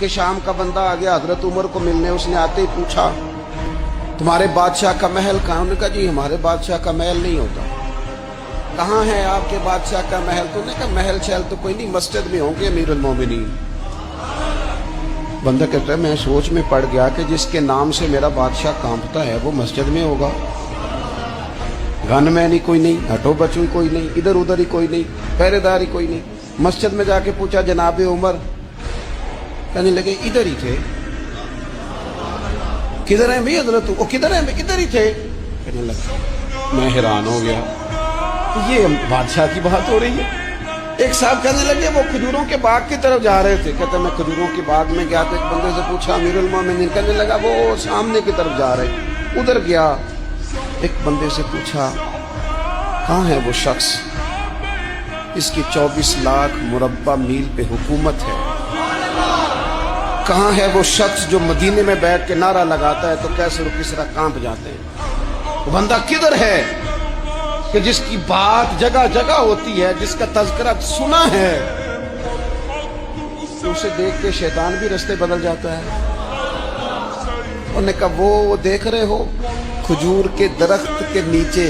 के शाम का बंदा आ गया हजरत उमर को मिलने। उसने आते ही पूछा तुम्हारे बादशाह का महल कहाँ? उन्होंने कहा जी हमारे बादशाह का महल नहीं होता। कहाँ है आपके बादशाह का महल? तो उन्होंने कहा महल शहल तो कोई नहीं, मस्जिद में होंगे अमीरुल मोमिनीन। बंदा कहता है मैं सोच में पड़ गया कि जिसके नाम से मेरा बादशाह कांपता है वो मस्जिद में होगा। गन मैन ही कोई नहीं, हटो बचो ही कोई नहीं, इधर उधर ही कोई नहीं, पहरेदार ही कोई नहीं। मस्जिद में जाके पूछा जनाबे उमर? कहने लगे इधर ही थे। किधर है भाई हजरत? वो किधर है? इधर ही थे। कहने लगा मैं हैरान हो गया, ये बादशाह की बात हो रही है। एक साहब कहने लगे वो खजूरों के बाग की तरफ जा रहे थे। कहते मैं खजूरों के बाग में गया तो एक बंदे से पूछा अमीरुल मोमिनीन? कहने लगा वो सामने की तरफ जा रहे। उधर गया, एक बंदे से पूछा कहाँ है वो शख्स इसकी 24 लाख मुरब्बा मील पे हुकूमत है? कहाँ है वो शख्स जो मदीने में बैठ के नारा लगाता है तो कैसर और किसरा कांप जाते हैं? वो बंदा किधर है कि जिसकी बात जगह जगह होती है, जिसका तज़किरा सुना है, तो उसे देख के शैतान भी रास्ते बदल जाता है। उन्होंने कहा वो देख रहे हो खजूर के दरख्त के नीचे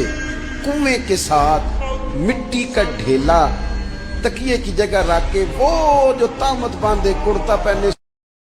कुएं के साथ मिट्टी का ढेला तकिए की जगह रख के वो जो तामत बांधे कुर्ता पहने